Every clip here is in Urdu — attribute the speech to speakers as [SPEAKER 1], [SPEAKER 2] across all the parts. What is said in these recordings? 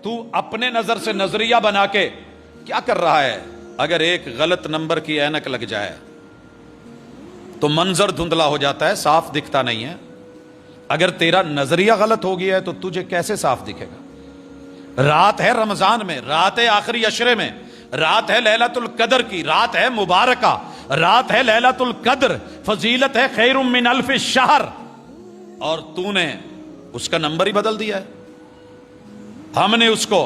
[SPEAKER 1] تو اپنے نظر سے نظریہ بنا کے کیا کر رہا ہے؟ اگر ایک غلط نمبر کی اینک لگ جائے تو منظر دھندلا ہو جاتا ہے، صاف دکھتا نہیں ہے۔ اگر تیرا نظریہ غلط ہو گیا ہے تو تجھے کیسے صاف دکھے گا؟ رات ہے رمضان میں، رات ہے آخری عشرے میں، رات ہے لیلۃ القدر کی، رات ہے مبارکہ، رات ہے لیلۃ القدر، فضیلت ہے خیر من الف شہر، اور تو نے اس کا نمبر ہی بدل دیا ہے۔ ہم نے اس کو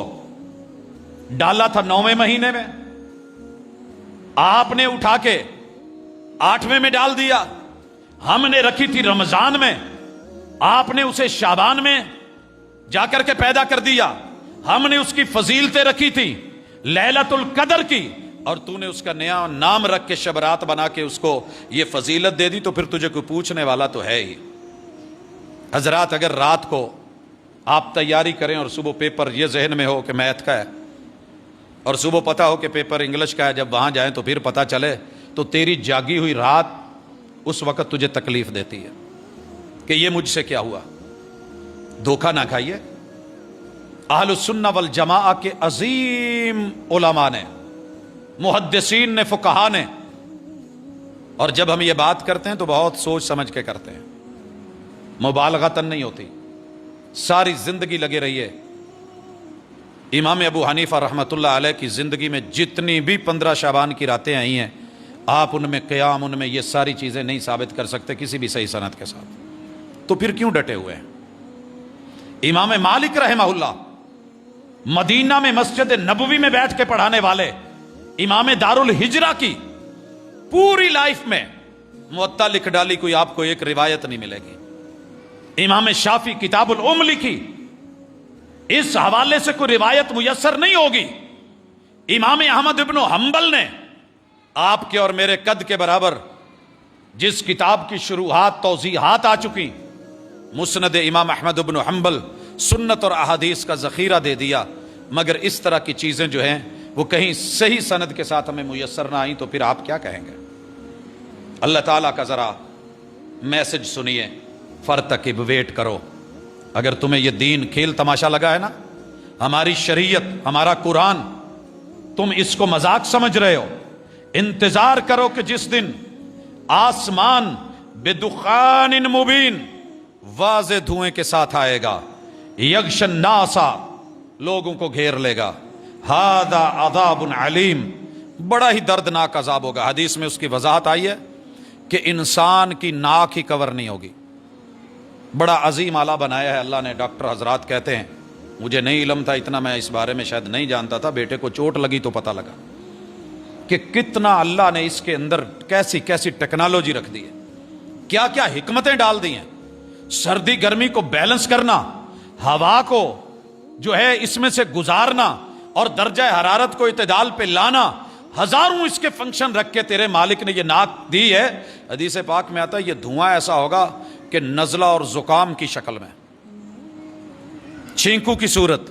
[SPEAKER 1] ڈالا تھا 9ویں مہینے میں، آپ نے اٹھا کے 8ویں میں ڈال دیا۔ ہم نے رکھی تھی رمضان میں، آپ نے اسے شعبان میں جا کر کے پیدا کر دیا۔ ہم نے اس کی فضیلتیں رکھی تھی لیلۃ القدر کی، اور تو نے اس کا نیا نام رکھ کے شب رات بنا کے اس کو یہ فضیلت دے دی، تو پھر تجھے کوئی پوچھنے والا تو ہے ہی۔ حضرات، اگر رات کو آپ تیاری کریں اور صبح پیپر یہ ذہن میں ہو کہ میتھ کا ہے، اور صبح پتا ہو کہ پیپر انگلش کا ہے، جب وہاں جائیں تو پھر پتا چلے، تو تیری جاگی ہوئی رات اس وقت تجھے تکلیف دیتی ہے کہ یہ مجھ سے کیا ہوا۔ دھوکہ نہ کھائیے۔ اہل السنہ والجماعہ کے عظیم علماء نے، محدثین نے، فقہا نے، اور جب ہم یہ بات کرتے ہیں تو بہت سوچ سمجھ کے کرتے ہیں، مبالغتاً نہیں ہوتی۔ ساری زندگی لگے رہیے۔ امام ابو حنیفہ رحمۃ اللہ علیہ کی زندگی میں جتنی بھی 15 شعبان کی راتیں آئی ہیں، آپ ان میں قیام، ان میں یہ ساری چیزیں نہیں ثابت کر سکتے کسی بھی صحیح سند کے ساتھ، تو پھر کیوں ڈٹے ہوئے ہیں؟ امام مالک رحمہ اللہ مدینہ میں مسجد نبوی میں بیٹھ کے پڑھانے والے، امام دار الہجرہ کی پوری لائف میں موطا لکھ ڈالی، کوئی آپ کو ایک روایت نہیں ملے گی۔ امام شافعی کتاب الام لکھی، اس حوالے سے کوئی روایت میسر نہیں ہوگی۔ امام احمد ابن حنبل نے آپ کے اور میرے قد کے برابر جس کتاب کی شروحات، توضیحات آ چکی، مسند امام احمد ابن حنبل، سنت اور احادیث کا ذخیرہ دے دیا، مگر اس طرح کی چیزیں جو ہیں وہ کہیں صحیح سند کے ساتھ ہمیں میسر نہ آئیں، تو پھر آپ کیا کہیں گے؟ اللہ تعالیٰ کا ذرا میسج سنیے، فرتقب، ویٹ کرو۔ اگر تمہیں یہ دین کھیل تماشا لگا ہے نا، ہماری شریعت، ہمارا قرآن، تم اس کو مذاق سمجھ رہے ہو، انتظار کرو کہ جس دن آسمان بدخان مبین، واضح دھوئیں کے ساتھ آئے گا، یغش الناس، لوگوں کو گھیر لے گا، ھذا عذاب علیم، بڑا ہی دردناک عذاب ہوگا۔ حدیث میں اس کی وضاحت آئی ہے کہ انسان کی ناک ہی کور نہیں ہوگی۔ بڑا عظیم آلہ بنایا ہے اللہ نے۔ ڈاکٹر حضرات کہتے ہیں، مجھے نہیں علم تھا اتنا، میں اس بارے میں شاید نہیں جانتا تھا، بیٹے کو چوٹ لگی تو پتہ لگا کہ کتنا اللہ نے اس کے اندر کیسی کیسی ٹیکنالوجی رکھ دی ہے، کیا کیا حکمتیں ڈال دی ہیں۔ سردی گرمی کو بیلنس کرنا، ہوا کو جو ہے اس میں سے گزارنا، اور درجہ حرارت کو اعتدال پہ لانا، ہزاروں اس کے فنکشن رکھ کے تیرے مالک نے یہ ناک دی ہے۔ حدیث پاک میں آتا ہے یہ دھواں ایسا ہوگا کہ نزلہ اور زکام کی شکل میں، چھینکو کی صورت،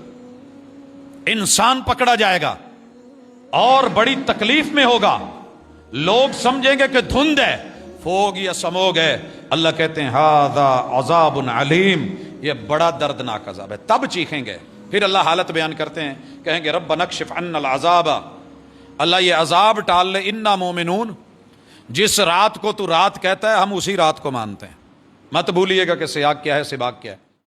[SPEAKER 1] انسان پکڑا جائے گا اور بڑی تکلیف میں ہوگا۔ لوگ سمجھیں گے کہ دھند ہے، فوگ یا سموگ ہے۔ اللہ کہتے ہیں ھذا عذاب علیم، یہ بڑا دردناک عذاب ہے۔ تب چیخیں گے۔ پھر اللہ حالت بیان کرتے ہیں، کہیں گے ربنا اکشف عنا العذاب، اللہ یہ عذاب ٹال لے، انا مومنون، جس رات کو تو رات کہتا ہے ہم اسی رات کو مانتے ہیں۔ مت بھولیے گا کہ سیاق کیا ہے، سباق کیا ہے۔